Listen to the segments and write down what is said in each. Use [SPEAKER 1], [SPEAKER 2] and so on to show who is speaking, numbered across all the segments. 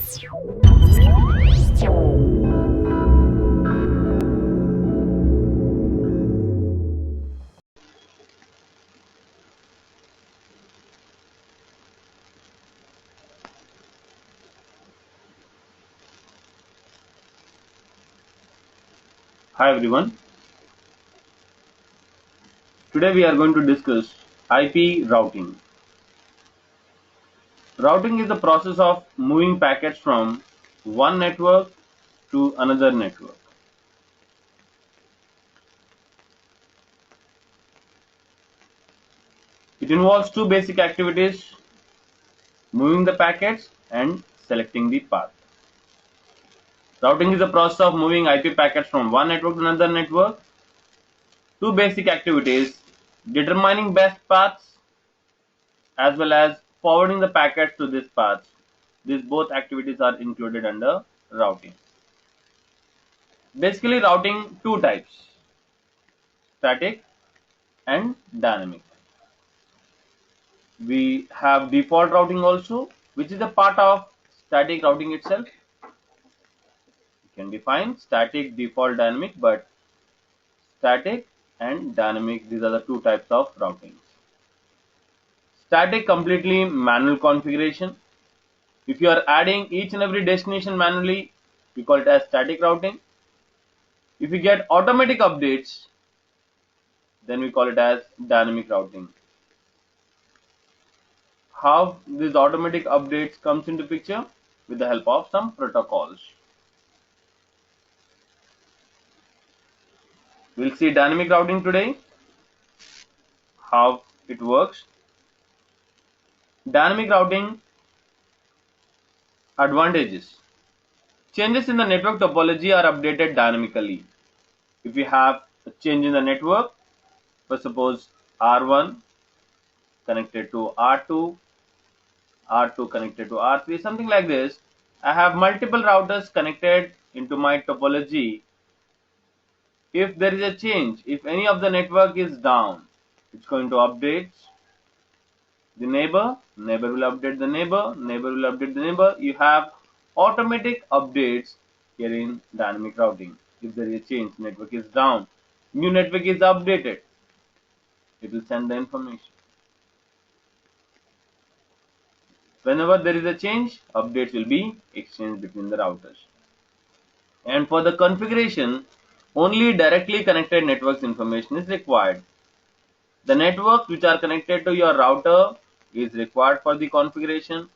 [SPEAKER 1] Hi everyone. Today we are going to discuss IP routing. Routing is the process of moving packets from one network to another network. It involves two basic activities: moving the packets and selecting the path. Routing is the process of moving IP packets from one network to another network. Two basic activities: determining best paths as well as forwarding the packets to these paths. These both activities are included under routing. Basically, routing two types: static and dynamic. We have default routing also, which is a part of static routing itself. You can define static, default, dynamic, but static and dynamic, these are the two types of routing. Static, completely manual configuration. If you are adding each and every destination manually, we call it as static routing. If you get automatic updates, then we call it as dynamic routing. How these automatic updates comes into picture? With the help of some protocols. We'll see dynamic routing today, how it works. Dynamic routing advantages. Changes in the network topology are updated dynamically. If we have a change in the network, for suppose R1 connected to R2, R2 connected to R3, something like this, I have multiple routers connected into my topology. If there is a change, if any of the network is down, it's going to update the neighbor, neighbor will update the neighbor, neighbor will update the neighbor. You have automatic updates here in dynamic routing. If there is a change, network is down, new network is updated, it will send the information. Whenever there is a change, updates will be exchanged between the routers. And for the configuration, only directly connected networks information is required. The networks which are connected to your router is required for the configuration.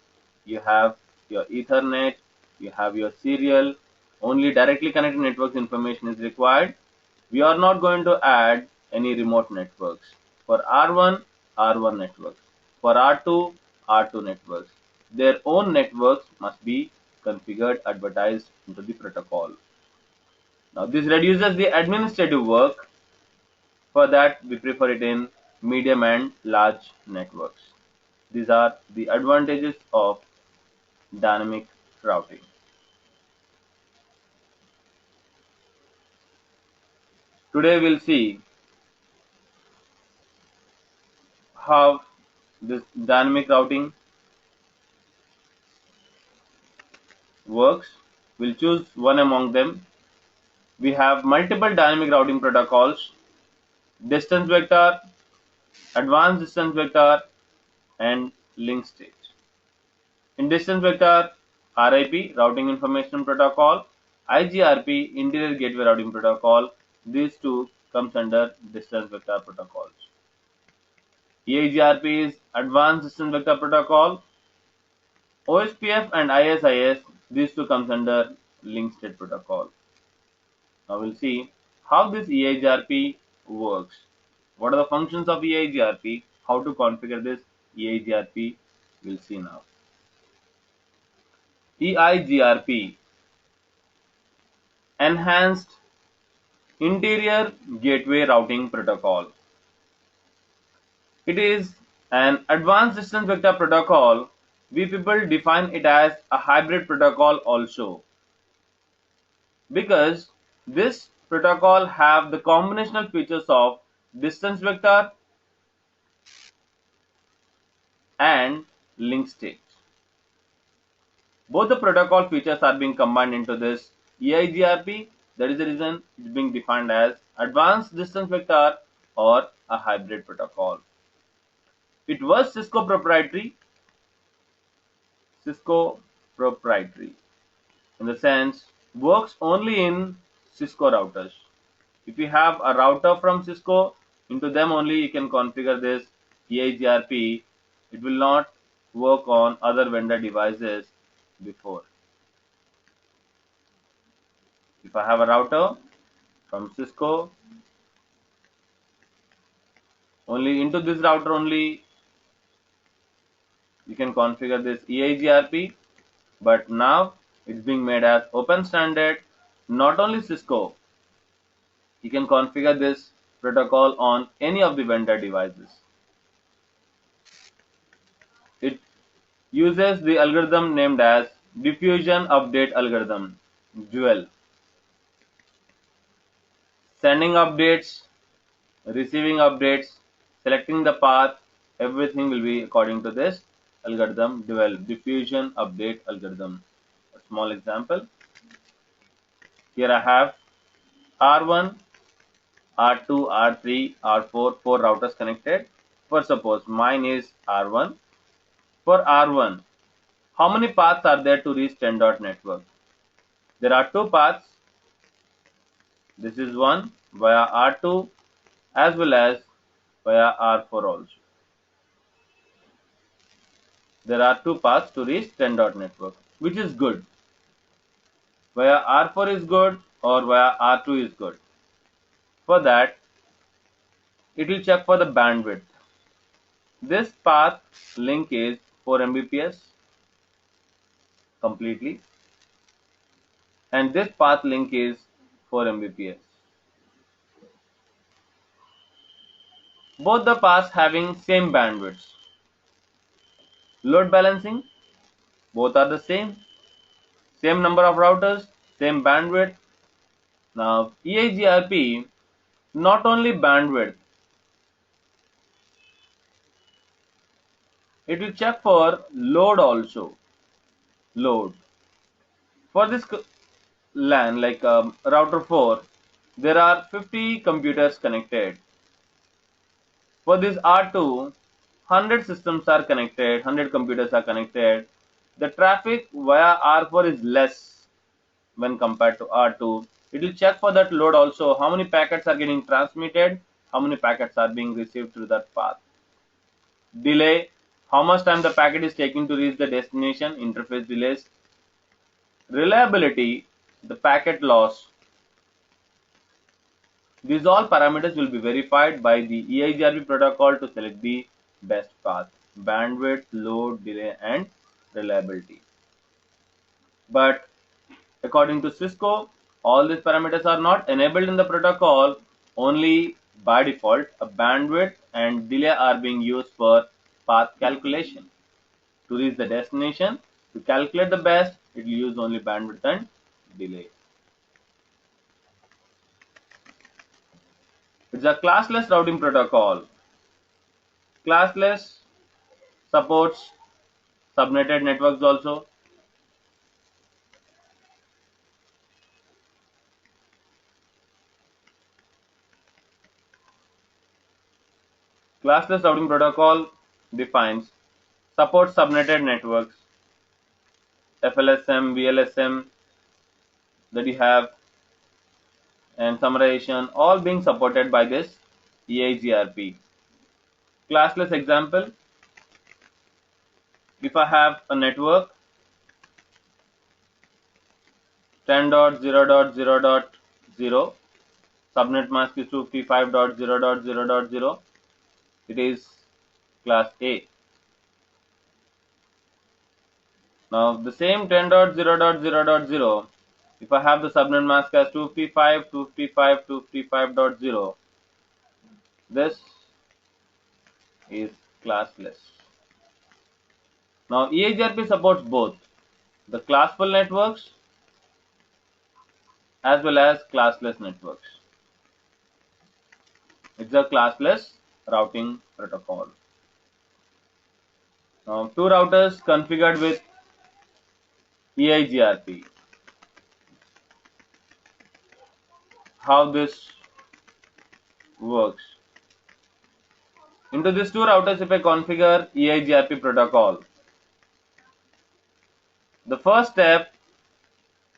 [SPEAKER 1] You have your Ethernet, you have your serial. Only directly connected networks information is required. We are not going to add any remote networks. For R1, R1 networks. For R2, R2 networks. Their own networks must be configured, advertised into the protocol. Now this reduces the administrative work. For that, we prefer it in medium and large networks. These are the advantages of dynamic routing. Today we'll see how this dynamic routing works. We'll choose one among them. We have multiple dynamic routing protocols: distance vector, advanced distance vector, and link state. In distance vector, RIP, Routing Information Protocol, IGRP, Interior Gateway Routing Protocol, these two comes under distance vector protocols. EIGRP is Advanced Distance Vector Protocol. OSPF and ISIS, these two comes under Link State Protocol. Now we'll see how this EIGRP works. What are the functions of EIGRP? How to configure this EIGRP? We'll see now. EIGRP, Enhanced Interior Gateway Routing Protocol. It is an advanced distance vector protocol. We people define it as a hybrid protocol also, because this protocol have the combinational features of distance vector and link state. Both the protocol features are being combined into this EIGRP. That is the reason it's being defined as advanced distance vector or a hybrid protocol. It was Cisco proprietary in the sense works only in Cisco routers. If you have a router from Cisco, into them only you can configure this EIGRP. It will not work on other vendor devices before. If I have a router from Cisco, only into this router only you can configure this EIGRP, but now it's being made as open standard. Not only Cisco, you can configure this protocol on any of the vendor devices. It uses the algorithm named as diffusion update algorithm, DUAL. Sending updates, receiving updates, selecting the path, everything will be according to this algorithm, DUAL, diffusion update algorithm. A small example. Here I have R1, R2, R3, R4, four routers connected. For suppose mine is R1. For R1, how many paths are there to reach 10 dot network? There are two paths. This is one via R2 as well as via R4 also. There are two paths to reach 10 dot network, which is good. Via R4 is good or via R2 is good. For that, it will check for the bandwidth. This path link is 4 Mbps completely, and this path link is 4 Mbps. Both the paths having same bandwidths. Load balancing, both are the same number of routers, same bandwidth. Now EIGRP, not only bandwidth, it will check for load also. Load. For this LAN, like router 4, there are 50 computers connected. For this R2, 100 systems are connected, 100 computers are connected. The traffic via R4 is less when compared to R2. It will check for that load also, how many packets are getting transmitted, how many packets are being received through that path. Delay, how much time the packet is taking to reach the destination, interface delays. Reliability, the packet loss. These all parameters will be verified by the EIGRP protocol to select the best path. Bandwidth, load, delay, and reliability. But according to Cisco, all these parameters are not enabled in the protocol. Only by default, a bandwidth and delay are being used for path calculation. To reach the destination, to calculate the best, it will use only bandwidth and delay. It's a classless routing protocol. Classless supports subnetted networks also. Classless routing protocol defines supports subnetted networks, FLSM, VLSM that you have, and summarization, all being supported by this EIGRP. Classless example, if I have a network 10.0.0.0, subnet mask is 255.0.0.0, it is class A. Now the same 10.0.0.0, if I have the subnet mask as 255, 255, 255.0, this is classless. Now EIGRP supports both the classful networks as well as classless networks. It's a classless routing protocol. Now two routers configured with EIGRP. How this works. Into these two routers, if I configure EIGRP protocol, the first step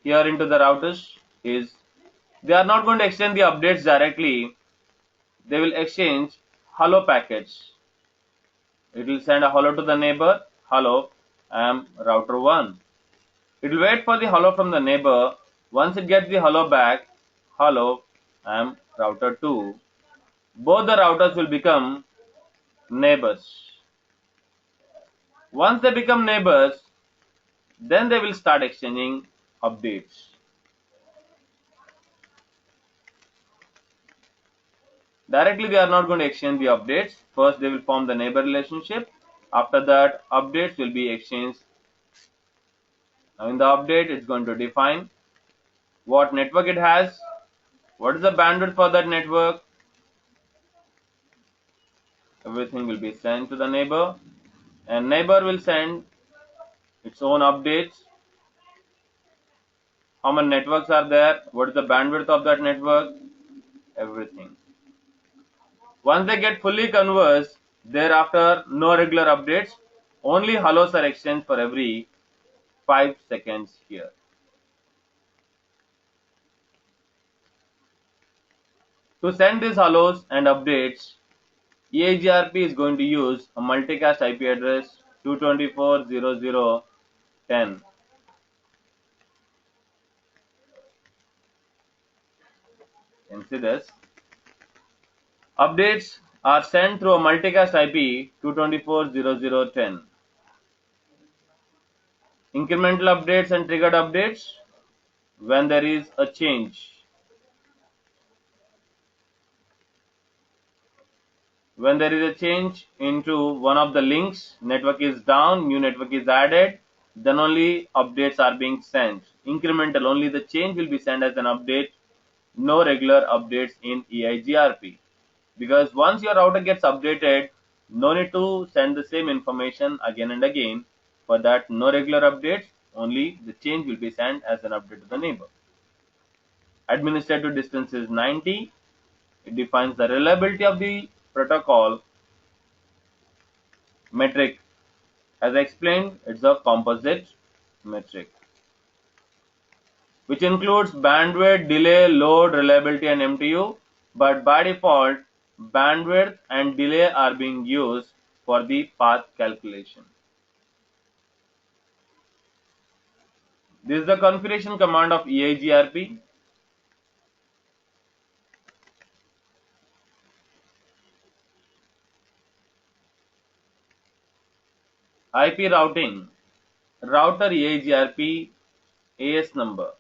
[SPEAKER 1] here into the routers is they are not going to exchange the updates directly. They will exchange hello packets. It will send a hello to the neighbor. Hello, I am router 1. It will wait for the hello from the neighbor. Once it gets the hello back, hello, I am router 2. Both the routers will become neighbors. Once they become neighbors, then they will start exchanging updates. Directly they are not going to exchange the updates. First they will form the neighbor relationship. After that, updates will be exchanged. Now in the update, it's going to define what network it has, what is the bandwidth for that network. Everything will be sent to the neighbor, and neighbor will send its own updates. How many networks are there? What is the bandwidth of that network? Everything. Once they get fully conversed, thereafter no regular updates. Only hellos are exchanged for every 5 seconds here. To send these hellos and updates, EIGRP is going to use a multicast IP address 224.0.0.10. You can see this. Updates are sent through a multicast IP 224.0.0.10. Incremental updates and triggered updates when there is a change. When there is a change into one of the links, network is down, new network is added, then only updates are being sent. Incremental, only the change will be sent as an update, no regular updates in EIGRP. Because once your router gets updated, no need to send the same information again and again. For that, no regular updates, only the change will be sent as an update to the neighbor. Administrative distance is 90. It defines the reliability of the protocol metric. As I explained, it's a composite metric, which includes bandwidth, delay, load, reliability, and MTU. But by default, bandwidth and delay are being used for the path calculation. This is the configuration command of EIGRP. IP routing, router EIGRP AS number.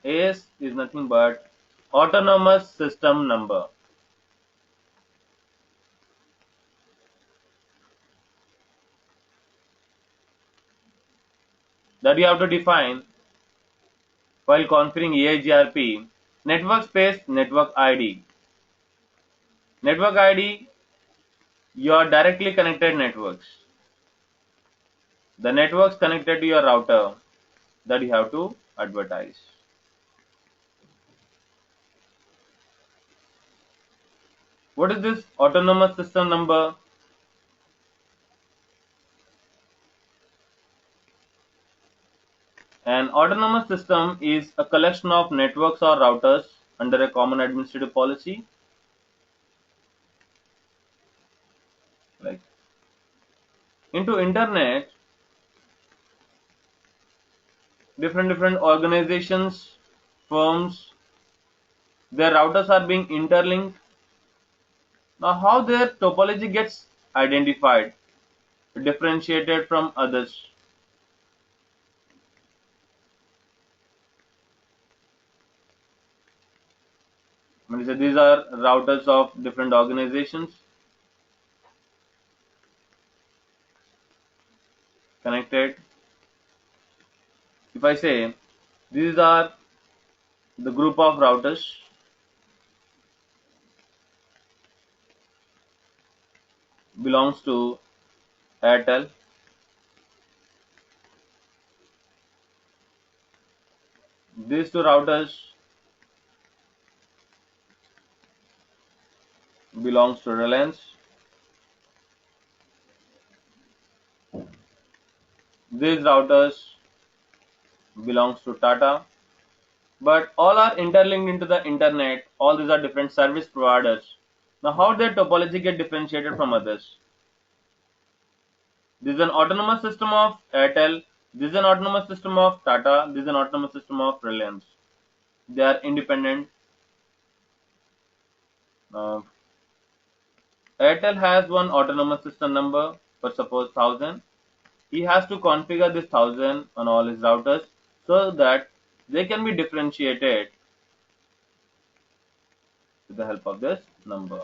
[SPEAKER 1] AS is nothing but autonomous system number. That you have to define while configuring EIGRP. Network space, network ID. Network ID, your directly connected networks. The networks connected to your router that you have to advertise. What is this autonomous system number? An autonomous system is a collection of networks or routers under a common administrative policy. Like into internet, different organizations, firms, their routers are being interlinked. Now how their topology gets identified, differentiated from others. These are routers of different organizations connected. If I say these are the group of routers belongs to Airtel, These two routers belongs to Reliance. These routers belongs to Tata. But all are interlinked into the internet. All these are different service providers. Now, how their topology get differentiated from others? This is an autonomous system of Airtel. This is an autonomous system of Tata. This is an autonomous system of Reliance. They are independent. Now, Airtel has one autonomous system number for suppose 1000. He has to configure this 1000 on all his routers so that they can be differentiated with the help of this number.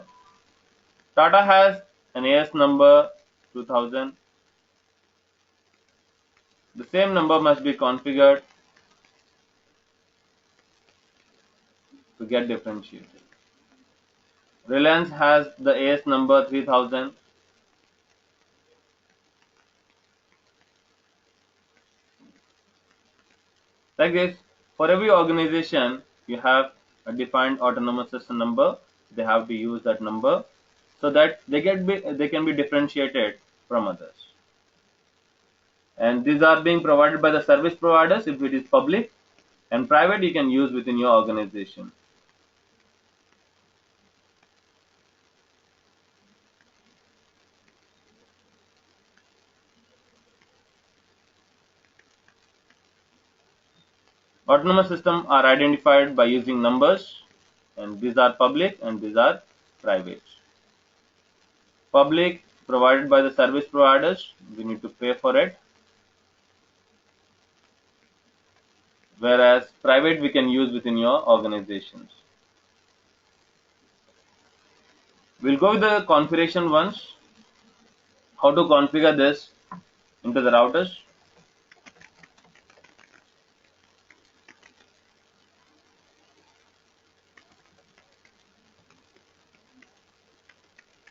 [SPEAKER 1] Tata has an AS number 2000. The same number must be configured to get differentiated. Reliance has the AS number 3000. Like this, for every organization, you have a defined autonomous system number. They have to use that number so that they can be differentiated from others. And these are being provided by the service providers if it is public, and private you can use within your organization. Autonomous systems are identified by using numbers, and these are public and these are private. Public provided by the service providers, we need to pay for it, whereas private we can use within your organizations. We'll go with the configuration once, how to configure this into the routers.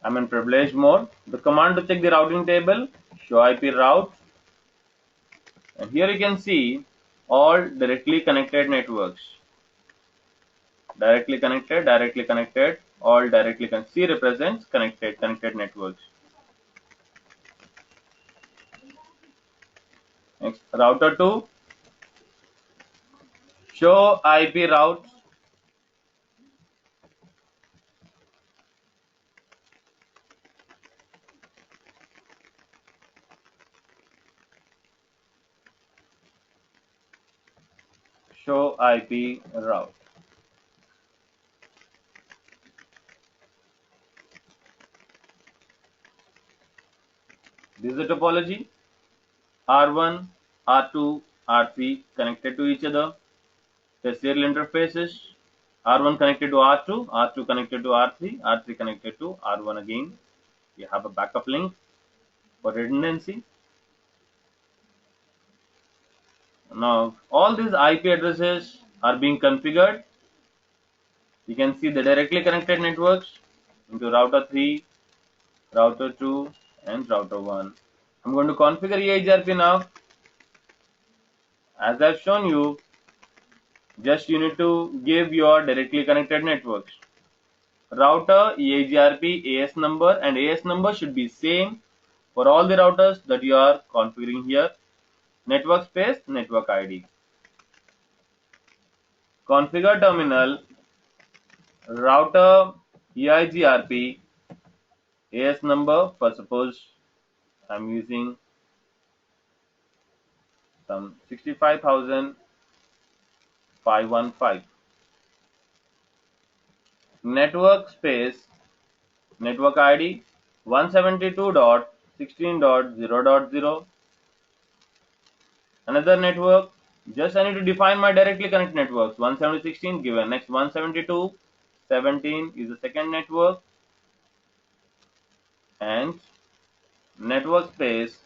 [SPEAKER 1] I'm in privileged mode. The command to check the routing table, show IP route, and here you can see all directly connected networks. Directly connected, all directly connected. C represents connected networks. Next, router 2, show IP routes. Show IP route. This is the topology. R1, R2, R3 connected to each other. The serial interfaces. R1 connected to R2, R2 connected to R3, R3 connected to R1 again. You have a backup link for redundancy. Now, all these IP addresses are being configured. You can see the directly connected networks into router 3, router 2, and router 1. I'm going to configure EIGRP now. As I've shown you, just you need to give your directly connected networks. Router, EIGRP, AS number, and AS number should be same for all the routers that you are configuring here. Network space, network ID. Configure terminal, router, EIGRP, AS number. For suppose I'm using some 65,515. Network space, network ID 172.16.0.0. Another network, just I need to define my directly connected networks. 170.16 given. Next 172.17 is the second network, and network space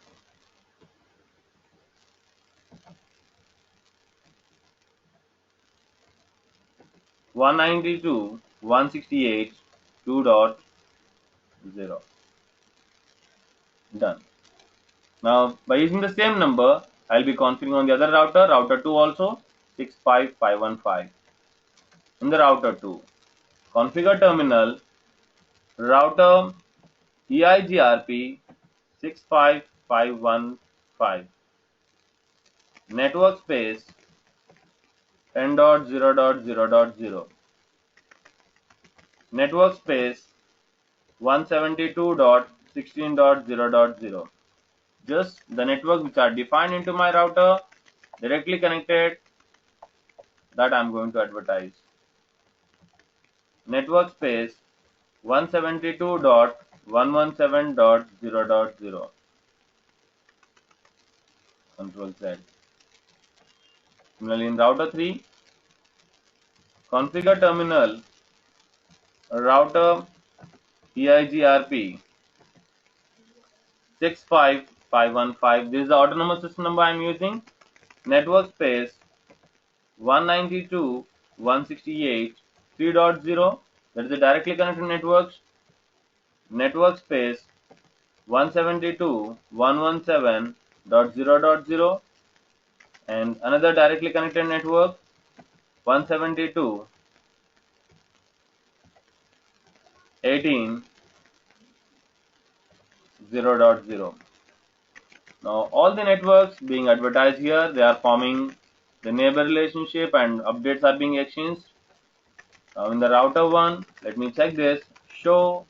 [SPEAKER 1] 192.168.2.0. Done. Now by using the same number, I'll be configuring on the other router, router 2 also. 65515. In the router 2, configure terminal router EIGRP 65515, network space 10.0.0.0, network space 172.16.0.0. Just the networks which are defined into my router directly connected, that I'm going to advertise. Network space 172.117.0.0. Control Z. Similarly, in router 3, configure terminal router EIGRP 65515. This is the autonomous system number I am using. Network space 192.168.3.0. That is the directly connected networks. Network space 172.117.0.0, and another directly connected network 172.18.0.0. Now all the networks being advertised here, they are forming the neighbor relationship and updates are being exchanged. Now in the router 1, let me check this. Show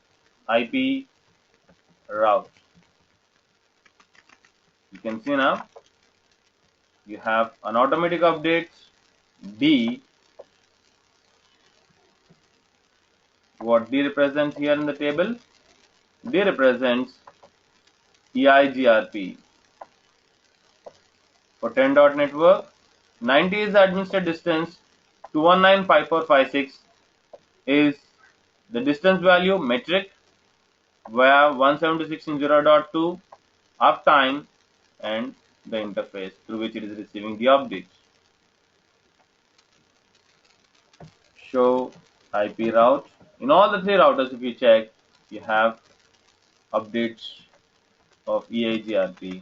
[SPEAKER 1] IP route. You can see now you have an automatic updates D. What D represents here in the table? D represents EIGRP. For 10 dot network, 90 is the administered distance, 219.5456 is the distance value metric via 176.0.2 uptime and the interface through which it is receiving the updates. Show IP route. In all the 3 routers, if you check, you have updates of EIGRP.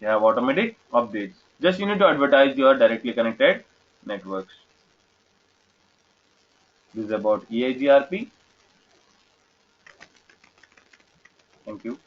[SPEAKER 1] You have automatic updates. Just you need to advertise your directly connected networks. This is about EIGRP. Thank you.